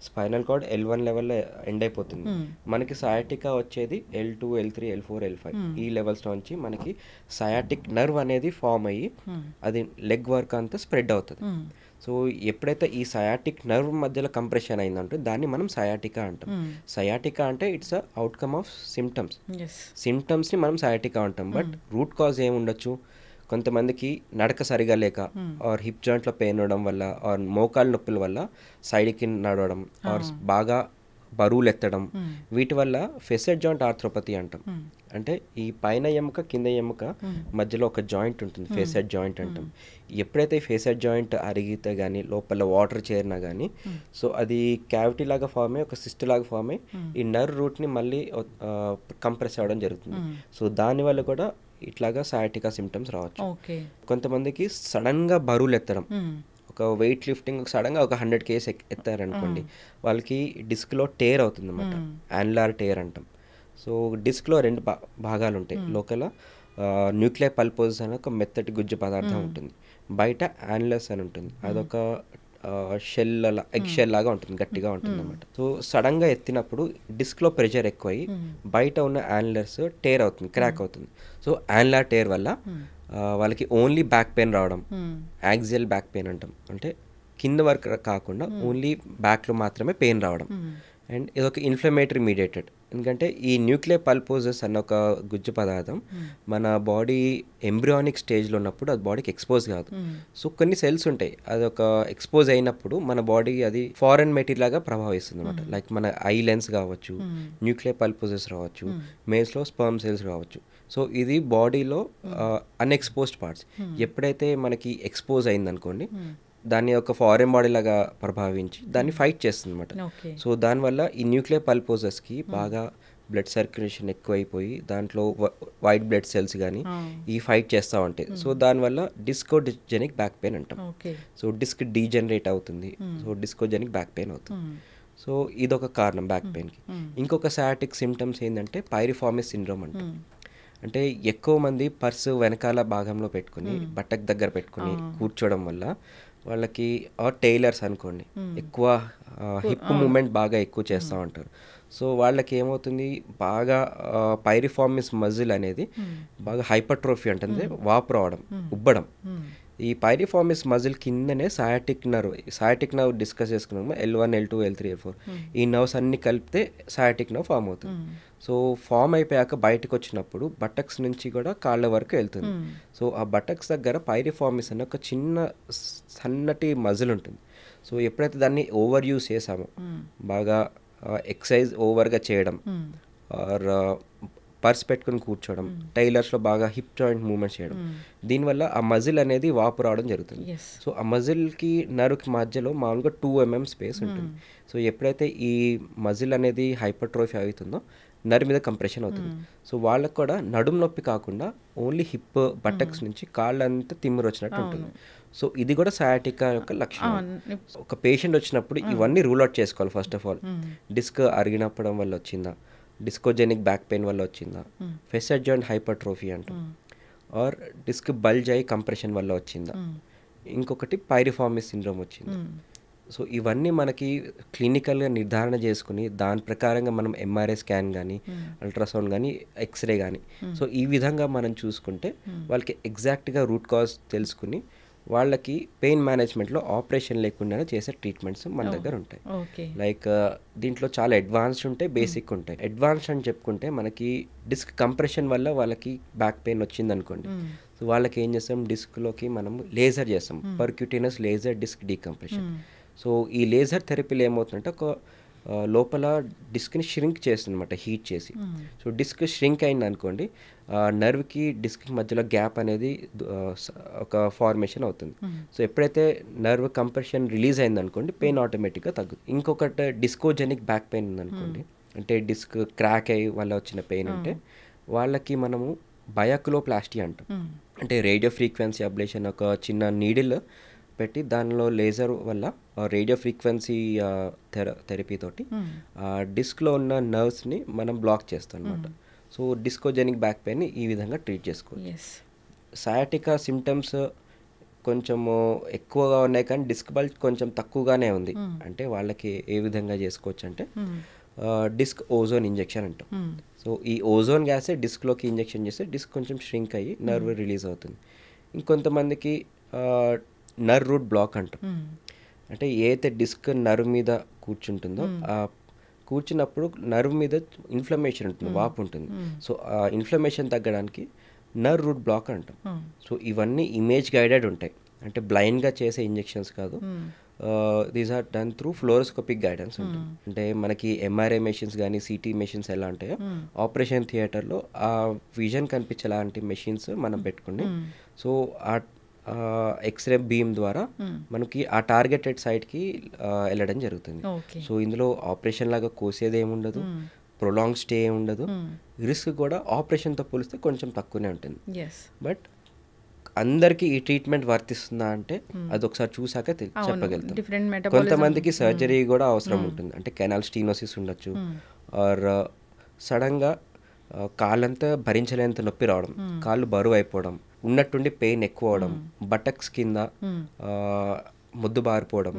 Spinal cord L1 లెవెల్లో ఎండ్ అయిపోతుంది. మనకి సయాటికా వచ్చేది L2, L3, L4, L5 ఈ లెవెల్స్ నుంచి మనకి సయాటిక్ నర్వ్ అనేది ఫామ్ అయ్యి అది లెగ్ వర్క్ అంతా స్ప్రెడ్ అవుతుంది. సో ఎప్పుడైతే ఈ సయాటిక్ నర్వ్ మధ్యలో కంప్రెషన్ అయిందంటే దాన్ని మనం సయాటికా అంటాం. సయాటికా అంటే it's a outcome of symptoms. సిమ్టమ్స్ని మనం సయాటికా అంటాం. బట్ రూట్ కాజ్ ఏముండొచ్చు, కొంతమందికి నడక సరిగా లేక, ఆర్ హిప్ జాయింట్లో పెయిన్ ఉండడం వల్ల, ఆర్ మోకాళ్ళ నొప్పుల వల్ల సైడ్కి నడవడం, ఆర్ బాగా బరువులు ఎత్తడం, వీటి వల్ల ఫెసెట్ జాయింట్ ఆర్థ్రోపతి అంటాం. అంటే ఈ పైన ఎముక కింద ఎముక మధ్యలో ఒక జాయింట్ ఉంటుంది, ఫేసెట్ జాయింట్ అంటాం. ఎప్పుడైతే ఫేసెట్ జాయింట్ అరిగితే కానీ లోపల వాటర్ చేరినా కానీ సో అది క్యావిటీ లాగా ఫామ్ అయ్యి ఒక సిస్ట్ లాగా ఫామ్ అయ్యి ఈ నర్వ్ రూట్ని మళ్ళీ కంప్రెస్ అవ్వడం జరుగుతుంది. సో దానివల్ల కూడా ఇట్లాగా సయాటికా సిమ్టమ్స్ రావచ్చు. కొంతమందికి సడన్గా బరువులు ఎత్తడం, ఒక వెయిట్ లిఫ్టింగ్ సడన్గా ఒక 100 kgs ఎత్తారనుకోండి, వాళ్ళకి డిస్క్లో టేర్ అవుతుంది అనమాట, యాన్యులార్ టేర్ అంటాం. సో డిస్క్లో 2 భాగాలు ఉంటాయి. లోపల న్యూక్లియర్ పల్పోజస్ అనే ఒక మెత్తటి గుజ్జు పదార్థం ఉంటుంది, బయట యాన్యులస్ అని ఉంటుంది, అదొక షెల్ ఎగ్ షెల్ లాగా ఉంటుంది, గట్టిగా ఉంటుంది అనమాట. సో సడన్గా ఎత్తినప్పుడు డిస్క్లో ప్రెషర్ ఎక్కువై బయట ఉన్న యాన్యులర్స్ టేర్ అవుతుంది, క్రాక్ అవుతుంది. సో యాన్యులార్ టేర్ వల్ల వాళ్ళకి ఓన్లీ బ్యాక్ పెయిన్ రావడం, యాక్సియల్ బ్యాక్ పెయిన్ అంటాం. అంటే కింద వరకు కాకుండా ఓన్లీ బ్యాక్లో మాత్రమే పెయిన్ రావడం. అండ్ ఇదొక ఇన్ఫ్లమేటరీ మీడియేటెడ్, ఎందుకంటే ఈ న్యూక్లియర్ పల్పోజస్ అన్న ఒక గుజ్జు పదార్థం మన బాడీ ఎంబ్రియానిక్ స్టేజ్లో ఉన్నప్పుడు అది బాడీకి ఎక్స్పోజ్ కాదు. సో కొన్ని సెల్స్ ఉంటాయి, అది ఒక ఎక్స్పోజ్ అయినప్పుడు మన బాడీ అది ఫారెన్ మెటీరియల్ లాగా ప్రభావిస్తుంది అనమాట. లైక్ మన ఐ లెన్స్ కావచ్చు, న్యూక్లియర్ పల్పోజెస్ రావచ్చు, మేల్స్లో స్పర్మ్ సెల్స్ కావచ్చు. సో ఇది బాడీలో అన్ఎక్స్పోజ్డ్ పార్ట్స్. ఎప్పుడైతే మనకి ఎక్స్పోజ్ అయిందనుకోండి, దాన్ని ఒక ఫారెన్ బాడీ లాగా ప్రభావించి దాన్ని ఫైట్ చేస్తుంది అనమాట. సో దానివల్ల ఈ న్యూక్లియర్ పల్పోజెస్కి బాగా బ్లడ్ సర్క్యులేషన్ ఎక్కువైపోయి దాంట్లో వైట్ బ్లడ్ సెల్స్ కానీ ఈ ఫైట్ చేస్తూ ఉంటాయి. సో దానివల్ల డిస్కోజెనిక్ బ్యాక్ పెయిన్ అంటాం. సో డిస్క్ డీజనరేట్ అవుతుంది. సో డిస్కోజెనిక్ బ్యాక్ పెయిన్ అవుతుంది. సో ఇదొక కారణం బ్యాక్ పెయిన్కి. ఇంకొక సయాటిక్ సిమ్టమ్స్ ఏంటంటే పైరిఫార్మిస్ సిండ్రోమ్ అంటాం. అంటే ఎక్కువ మంది పర్సు వెనకాల భాగంలో పెట్టుకుని బట్టకు దగ్గర పెట్టుకుని కూర్చోవడం వల్ల వాళ్ళకి టైలర్స్ అనుకోండి ఎక్కువ హిప్ మూమెంట్ బాగా ఎక్కువ చేస్తూ ఉంటారు. సో వాళ్ళకి ఏమవుతుంది, బాగా పైరిఫార్మిస్ మజిల్ అనేది బాగా హైపర్ట్రోఫీ అంటే వాపు రావడం, ఉబ్బడం. ఈ పైరిఫార్మిస్ మజిల్ కిందనే సయాటిక్ నర్వ్ డిస్కస్ చేసుకున్నాము. L1, L2, L3, L4 ఈ నర్వ్స్ అన్ని కలిపితే సయాటిక్ నర్వ్ ఫామ్ అవుతుంది. సో ఫామ్ అయిపోయాక బయటకు వచ్చినప్పుడు బటక్స్ నుంచి కూడా కాళ్ళ వరకు వెళ్తుంది. సో ఆ బటక్స్ దగ్గర పైరిఫార్మిస్ అనే ఒక చిన్న సన్నటి మజిల్ ఉంటుంది. సో ఎప్పుడైతే దాన్ని ఓవర్ యూస్ చేసామో, బాగా ఎక్సర్సైజ్ ఓవర్గా చేయడం, ఆర్ పర్స్ పెట్టుకుని కూర్చోవడం, టైలర్స్లో బాగా హిప్ జాయింట్ మూవ్మెంట్స్ చేయడం, దీనివల్ల ఆ మజిల్ అనేది వాపు రావడం జరుగుతుంది. సో ఆ మజిల్కి నర్వ్కి మధ్యలో మామూలుగా 2 mm స్పేస్ ఉంటుంది. సో ఎప్పుడైతే ఈ మజిల్ అనేది హైపర్ట్రోఫీ అవుతుందో నర్వ్ మీద కంప్రెషన్ అవుతుంది. సో వాళ్ళకు కూడా నడుము నొప్పి కాకుండా ఓన్లీ హిప్ బటక్స్ నుంచి కాళ్ళంతా తిమ్మిరి వచ్చినట్టు ఉంటుంది. సో ఇది కూడా సయాటికా యొక్క లక్షణం. ఒక పేషెంట్ వచ్చినప్పుడు ఇవన్నీ రూల్ అవుట్ చేసుకోవాలి. ఫస్ట్ ఆఫ్ ఆల్ డిస్క్ అరిగినప్పడం వల్ల వచ్చిందా, డిస్కోజెనిక్ బ్యాక్ పెయిన్ వల్ల వచ్చిందా, ఫెసర్ జాయింట్ హైపర్ట్రోఫీ అంటాం, ఆర్ డిస్క్ బల్జ్ అయ్యి కంప్రెషన్ వల్ల వచ్చిందా, ఇంకొకటి పైరిఫార్మిస్ సిండ్రోమ్ వచ్చిందా. సో ఇవన్నీ మనకి క్లినికల్గా నిర్ధారణ చేసుకుని దాని ప్రకారంగా మనం MRI స్కాన్ కానీ, అల్ట్రాసౌండ్ కానీ, ఎక్స్రే కానీ, సో ఈ విధంగా మనం చూసుకుంటే వాళ్ళకి ఎగ్జాక్ట్గా రూట్ కాజ్ తెలుసుకుని వాళ్ళకి పెయిన్ మేనేజ్మెంట్లో ఆపరేషన్ లేకుండానే చేసే ట్రీట్మెంట్స్ మన దగ్గర ఉంటాయి. లైక్ దీంట్లో చాలా అడ్వాన్స్డ్ ఉంటాయి, బేసిక్ ఉంటాయి. అడ్వాన్స్డ్ అని చెప్పుకుంటే మనకి డిస్క్ కంప్రెషన్ వల్ల వాళ్ళకి బ్యాక్ పెయిన్ వచ్చింది అనుకోండి. సో వాళ్ళకి ఏం చేస్తాం, డిస్క్లోకి మనం లేజర్ చేస్తాం, పర్క్యూటేనస్ లేజర్ డిస్క్ డీకంప్రెషన్. సో ఈ లేజర్ థెరపీలో ఏమవుతుందంటే ఒక లోపల డిస్క్ని ష్రింక్ చేస్తుంది అనమాట, హీట్ చేసి. సో డిస్క్ ష్రింక్ అయింది అనుకోండి, నర్వ్కి డిస్క్కి మధ్యలో గ్యాప్ అనేది ఒక ఫార్మేషన్ అవుతుంది. సో ఎప్పుడైతే నర్వ్ కంప్రెషన్ రిలీజ్ అయింది అనుకోండి, పెయిన్ ఆటోమేటిక్గా తగ్గుతుంది. ఇంకొకటి డిస్కోజెనిక్ బ్యాక్ పెయిన్ ఉందనుకోండి, అంటే డిస్క్ క్రాక్ అయ్యి వల్ల వచ్చిన పెయిన్ అంటే వాళ్ళకి మనము బయాక్యులోప్లాస్టీ అంటాం. అంటే రేడియో ఫ్రీక్వెన్సీ అబ్లేషన్, ఒక చిన్న నీడిల్ పెట్టి దానిలో లేజర్ వల్ల రేడియో ఫ్రీక్వెన్సీ థెరపీ తోటి డిస్క్లో ఉన్న నర్వ్స్ని మనం బ్లాక్ చేస్తాం అనమాట. సో డిస్కోజెనిక్ బ్యాక్ పెయిన్ని ఈ విధంగా ట్రీట్ చేసుకోవచ్చు. సయాటికా సిమ్టమ్స్ కొంచెము ఎక్కువగా ఉన్నాయి కానీ డిస్క్ బల్జ్ కొంచెం తక్కువగానే ఉంది. అంటే వాళ్ళకి ఏ విధంగా చేసుకోవచ్చు అంటే డిస్క్ ఓజోన్ ఇంజెక్షన్ అంటాం. సో ఈ ఓజోన్ గ్యాసే డిస్క్లోకి ఇంజెక్షన్ చేస్తే డిస్క్ కొంచెం ష్రింక్ అయ్యి నర్వ్ రిలీజ్ అవుతుంది. ఇంకొంతమందికి నర్వ్ రూట్ బ్లాక్ అంటాం. అంటే ఏదైతే డిస్క్ నర్వ్ మీద కూర్చుంటుందో ఆ కూర్చున్నప్పుడు నర్వ్ మీద ఇన్ఫ్లమేషన్ ఉంటుంది, వాపు ఉంటుంది. సో ఆ ఇన్ఫ్లమేషన్ తగ్గడానికి నర్వ్ రూట్ బ్లాక్ అంటాం. సో ఇవన్నీ ఇమేజ్ గైడెడ్ ఉంటాయి, అంటే బ్లైండ్గా చేసే ఇంజెక్షన్స్ కాదు. These are done through fluoroscopic guidance ఉంటుంది. అంటే మనకి MRI మెషిన్స్ కానీ, CT మెషిన్స్ ఎలా ఉంటాయో ఆపరేషన్ థియేటర్లో ఆ విజన్ కనిపించేలాంటి మెషిన్స్ మనం పెట్టుకుని, సో ఆ ఎక్స్రే బీమ్ ద్వారా మనకి ఆ టార్గెటెడ్ సైట్కి వెళ్ళడం జరుగుతుంది. సో ఇందులో ఆపరేషన్ లాగా కోసేది ఏముండదు, ప్రొలాంగ్ స్టే ఉండదు, రిస్క్ కూడా ఆపరేషన్తో పోలిస్తే కొంచెం తక్కువనే ఉంటుంది. బట్ అందరికీ ఈ ట్రీట్మెంట్ వర్తిస్తుందా అంటే అది ఒకసారి చూసాక చెప్పగలుగుతాం. కొంతమందికి సర్జరీ కూడా అవసరం ఉంటుంది, అంటే కెనాల్ స్టీనోసిస్ ఉండొచ్చు, ఆర్ సడన్గా కాళ్ళంతా భరించలేనంత నొప్పి రావడం, కాళ్ళు బరువు అయిపోవడం, ఉన్నట్టుండి పెయిన్ ఎక్కువ అవడం, బటక్స్ కింద ముద్దు బారిపోవడం,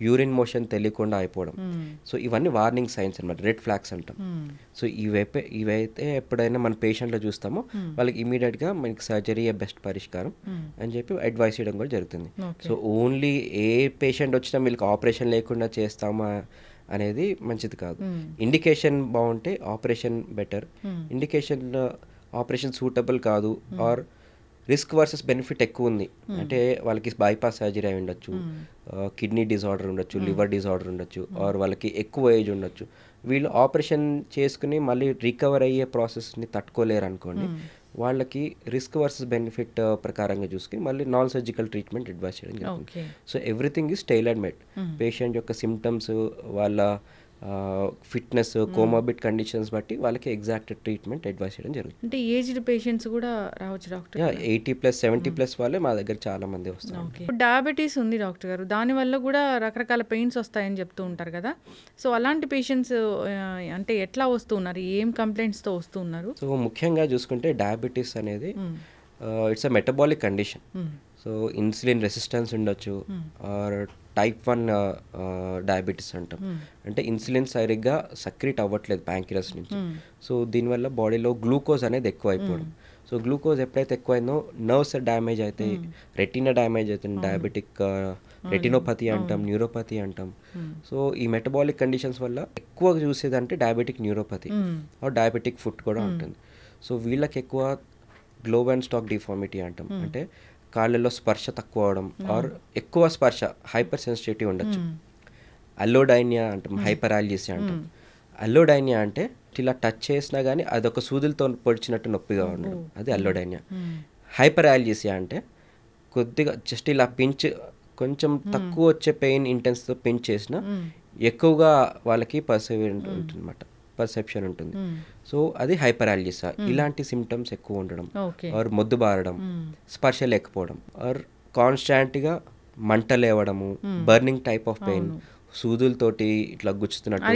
యూరిన్ మోషన్ తెలియకుండా అయిపోవడం. సో ఇవన్నీ వార్నింగ్ సైన్స్ అనమాట, రెడ్ ఫ్లాగ్స్ అంటాం. సో ఇవైతే ఎప్పుడైనా మన పేషెంట్లో చూస్తామో వాళ్ళకి ఇమీడియట్గా మనకి సర్జరీ బెస్ట్ పరిష్కారం అని చెప్పి అడ్వైస్ చేయడం కూడా జరుగుతుంది. సో ఓన్లీ ఏ పేషెంట్ వచ్చినా వీళ్ళకి ఆపరేషన్ లేకుండా చేస్తామా అనేది మంచిది కాదు. ఇండికేషన్ బాగుంటే operation better. Indication operation suitable కాదు, ఆర్ రిస్క్ వర్సెస్ బెనిఫిట్ ఎక్కువ ఉంది అంటే వాళ్ళకి బైపాస్ సర్జరీ అయి ఉండొచ్చు, కిడ్నీ డిజార్డర్ ఉండొచ్చు, లివర్ డిజార్డర్ ఉండొచ్చు, ఆర్ వాళ్ళకి ఎక్కువ ఏజ్ ఉండొచ్చు. వీళ్ళు ఆపరేషన్ చేసుకుని మళ్ళీ రికవర్ అయ్యే ప్రాసెస్ని తట్టుకోలేరు అనుకోండి, వాళ్ళకి రిస్క్ వర్సెస్ బెనిఫిట్ ప్రకారంగా చూసుకుని మళ్ళీ నాన్ సర్జికల్ ట్రీట్మెంట్ అడ్వైస్ చేయడం జరుగుతుంది. So everything is tailored made. Patient యొక్క సిమ్టమ్స్, వాళ్ళ ఫిట్నెస్, కోమార్బిడ్ కండిషన్స్ బట్టి వాళ్ళకి ఎగ్జాక్ట్ ట్రీట్మెంట్ అడ్వైస్ చేయడం జరుగుతుంది. అంటే ఏజ్డ్ పేషెంట్స్ కూడా రావచ్చు డాక్టర్? 80+, 70+ వాళ్ళే మా దగ్గర చాలా మంది వస్తారు. ఇప్పుడు డయాబెటీస్ ఉంది డాక్టర్ గారు, దానివల్ల కూడా రకరకాల పెయిన్స్ వస్తాయని చెప్తూ ఉంటారు కదా. సో అలాంటి పేషెంట్స్ అంటే ఎట్లా వస్తూ ఉన్నారు, ఏం కంప్లైంట్స్తో వస్తూ ఉన్నారు? సో ముఖ్యంగా చూసుకుంటే డయాబెటీస్ అనేది it's a metabolic condition. So insulin resistance ఉండొచ్చు, ఆర్ టైప్ 1 డయాబెటీస్ అంటాం. అంటే ఇన్సులిన్ సరిగ్గా సక్రీట్ అవ్వట్లేదు ప్యాంక్రియాస్ నుంచి. సో దీనివల్ల బాడీలో గ్లూకోజ్ అనేది ఎక్కువ అయిపోవడం. సో గ్లూకోజ్ ఎప్పుడైతే ఎక్కువైందో నర్వ్స్ డ్యామేజ్ అవుతాయి, రెటీనా డ్యామేజ్ అవుతుంది, డయాబెటిక్ రెటినోపతి అంటాం, న్యూరోపతి అంటాం. సో ఈ మెటబాలిక్ కండిషన్స్ వల్ల ఎక్కువ చూసేదంటే diabetic neuropathy or diabetic foot కూడా ఉంటుంది. సో వీళ్ళకి ఎక్కువ గ్లోబ్ అండ్ స్టాక్ డిఫార్మిటీ అంటాం. అంటే కాళ్ళల్లో స్పర్శ తక్కువ అవడం ఆర్ ఎక్కువ స్పర్శ, హైపర్ సెన్సిటివిటీ ఉండొచ్చు. అల్లోడైనియా అంటాం, హైపరాలిసియా అంటాం. అల్లోడైనియా అంటే ఇలా టచ్ చేసినా కానీ అదొక సూదులతో పొడిచినట్టు నొప్పిగా ఉండడం, అది అల్లోడైనియా. హైపరాలిసియా అంటే కొద్దిగా జస్ట్ ఇలా పించ్, కొంచెం తక్కువ వచ్చే పెయిన్ ఇంటెన్స్తో పించ్ చేసినా ఎక్కువగా వాళ్ళకి పర్సెప్షన్ ఉంటుంది. సో అది హైపరాలిసియా. ఇలాంటి సిమ్టమ్స్ ఎక్కువ ఉండడం, ఆర్ మొద్దు బారడం, స్పర్శ లేకపోవడం, ఆర్ కాన్స్టాంట్గా మంట లేవడము, బర్నింగ్ టైప్ ఆఫ్ పెయిన్, సూదులతోటి ఇట్లా గుచ్చుతున్నట్టు,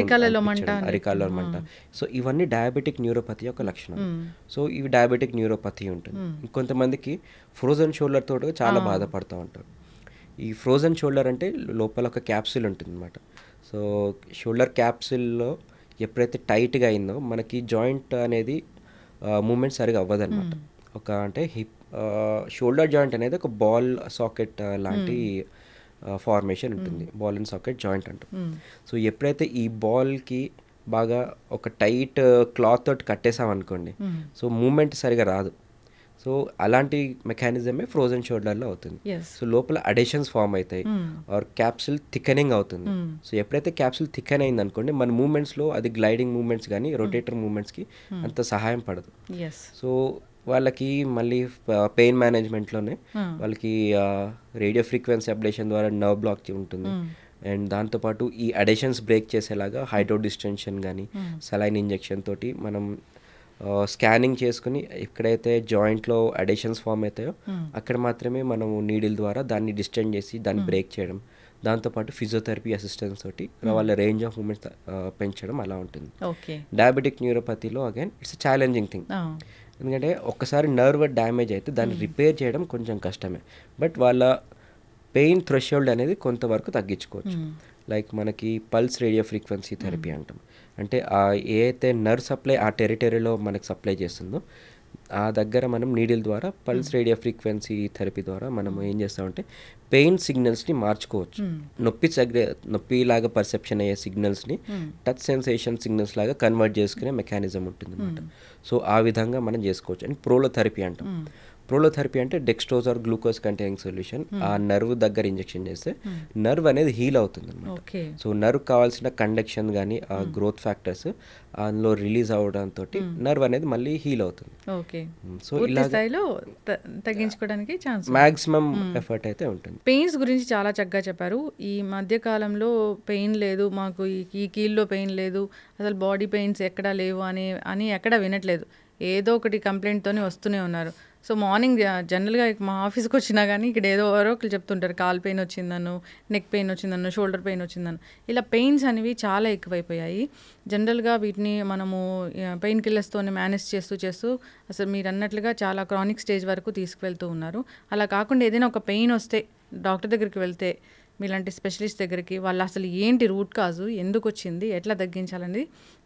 అరికాల్లో మంట. సో ఇవన్నీ డయాబెటిక్ న్యూరోపతి యొక్క లక్షణం. సో ఇవి డయాబెటిక్ న్యూరోపతి ఉంటుంది. ఇంకొంతమందికి ఫ్రోజన్ షోల్డర్ తోటి చాలా బాధపడుతూ ఉంటారు. ఈ ఫ్రోజన్ షోల్డర్ అంటే లోపల ఒక క్యాప్సిల్ ఉంటుంది అనమాట. సో షోల్డర్ క్యాప్సిల్లో ఎప్పుడైతే టైట్గా అయిందో మనకి జాయింట్ అనేది మూమెంట్ సరిగా అవ్వదన్నమాట. ఒక అంటే షోల్డర్ జాయింట్ అనేది ఒక బాల్ సాకెట్ లాంటి ఫార్మేషన్ ఉంటుంది, బాల్ అండ్ సాకెట్ జాయింట్ అంటాం. సో ఎప్పుడైతే ఈ బాల్కి బాగా ఒక టైట్ క్లాత్ తోటి కట్టేసామనుకోండి, సో మూమెంట్ సరిగా రాదు. సో అలాంటి మెకానిజమే ఫ్రోజన్ షోల్డర్లో అవుతుంది. సో లోపల అడేషన్స్ ఫామ్ అవుతాయి, ఆర్ క్యాప్సిల్ థికనింగ్ అవుతుంది. సో ఎప్పుడైతే క్యాప్సిల్ థికన్ అయింది అనుకోండి, మన మూమెంట్స్లో అది గ్లైడింగ్ మూమెంట్స్ కానీ రొటేటర్ మూమెంట్స్కి అంత సహాయం పడదు. సో వాళ్ళకి మళ్ళీ పెయిన్ మేనేజ్మెంట్లోనే వాళ్ళకి రేడియో ఫ్రీక్వెన్సీ అబ్లేషన్ ద్వారా నర్వ్ బ్లాక్ ఉంటుంది. అండ్ దాంతోపాటు ఈ అడేషన్స్ బ్రేక్ చేసేలాగా హైడ్రో డిస్టెన్షన్ కానీ సలైన్ ఇంజెక్షన్ తోటి మనం స్కానింగ్ చేసుకుని ఎక్కడైతే జాయింట్లో అడేషన్స్ ఫామ్ అవుతాయో అక్కడ మాత్రమే మనము నీడిల్ ద్వారా దాన్ని డిస్టెండ్ చేసి దాన్ని బ్రేక్ చేయడం, దాంతోపాటు ఫిజియోథెరపీ అసిస్టెన్స్ తోటి వాళ్ళ రేంజ్ ఆఫ్ మూమెంట్స్ పెంచడం అలా ఉంటుంది. డయాబెటిక్ న్యూరోపతిలో అగైన్ ఇట్స్ ఛాలెంజింగ్ థింగ్. ఎందుకంటే ఒక్కసారి నర్వ్ డ్యామేజ్ అయితే దాన్ని రిపేర్ చేయడం కొంచెం కష్టమే, బట్ వాళ్ళ పెయిన్ థ్రెషోల్డ్ అనేది కొంతవరకు తగ్గించుకోవచ్చు. లైక్ మనకి పల్స్ రేడియో ఫ్రీక్వెన్సీ థెరపీ అంటాం. అంటే ఏ అయితే నర్వ్ సప్లై ఆ టెరిటరీలో మనకు సప్లై చేస్తుందో ఆ దగ్గర మనం నీడిల్ ద్వారా పల్స్ రేడియో ఫ్రీక్వెన్సీ థెరపీ ద్వారా మనం ఏం చేస్తామంటే పెయిన్ సిగ్నల్స్ని మార్చుకోవచ్చు. నొప్పి లాగా పర్సెప్షన్ అయ్యే సిగ్నల్స్ని టచ్ సెన్సేషన్ సిగ్నల్స్ లాగా కన్వర్ట్ చేసుకునే మెకానిజం ఉంటుంది అనమాట. సో ఆ విధంగా మనం చేసుకోవచ్చు. అండ్ ప్రోలోథెరపీ అంటాం. ప్రోలోథెరపీ అంటే dextrose or glucose containing solution ఆ నర్వ్ దగ్గర ఇంజెక్షన్ చేస్తే నర్వ్ అనేది హీల్ అవుతుంది అనమాట. సో నర్వ్ కావాల్సిన కండక్షన్ కానీ ఆ గ్రోత్ ఫ్యాక్టర్స్ అందులో రిలీజ్ అవడంతో నర్వ్ అనేది మళ్ళీ హీల్ అవుతుంది. సో ఇలా తగ్గించుకోవడానికి ఛాన్స్ మాక్సిమం ఎఫర్ట్ అయితే ఉంటుంది. పెయిన్స్ గురించి చాలా చక్కగా చెప్పారు. ఈ మధ్య కాలంలో పెయిన్ లేదు, మాకు ఈ కీల్లో పెయిన్ లేదు, అసలు బాడీ పెయిన్స్ ఎక్కడా లేవు అని ఎక్కడా వినట్లేదు. ఏదో ఒకటి కంప్లైంట్తోనే వస్తూనే ఉన్నారు. సో మార్నింగ్ జనరల్గా మా ఆఫీస్కి వచ్చినా కానీ ఇక్కడ ఏదో ఎవరో ఒకరు చెప్తుంటారు, కాల్ పెయిన్ వచ్చిందను, నెక్ పెయిన్ వచ్చిందను, షోల్డర్ పెయిన్ వచ్చిందను. ఇలా పెయిన్స్ అనేవి చాలా ఎక్కువైపోయాయి. జనరల్గా వీటిని మనము పెయిన్ కిల్లర్స్తోనే మేనేజ్ చేస్తూ అసలు మీరు అన్నట్లుగా చాలా క్రానిక్ స్టేజ్ వరకు తీసుకువెళ్తూ ఉన్నారు. అలా కాకుండా ఏదైనా ఒక పెయిన్ వస్తే డాక్టర్ దగ్గరికి వెళ్తే, మీలాంటి స్పెషలిస్ట్ దగ్గరికి, వాళ్ళు అసలు ఏంటి రూట్ కాజు, ఎందుకు వచ్చింది, ఎట్లా తగ్గించాలనేది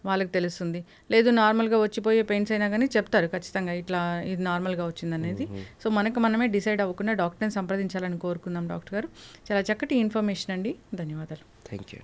వాళ్ళకి తెలుస్తుంది. లేదు నార్మల్గా వచ్చిపోయే పెయిన్స్ అయినా కానీ చెప్తారు ఖచ్చితంగా ఇట్లా ఇది నార్మల్గా వచ్చిందనేది. సో మనమే డిసైడ్ అవ్వకుండా డాక్టర్ని సంప్రదించాలని కోరుకుందాం. డాక్టర్ గారు చాలా చక్కటి ఇన్ఫర్మేషన్ అండి, ధన్యవాదాలు. Thank you.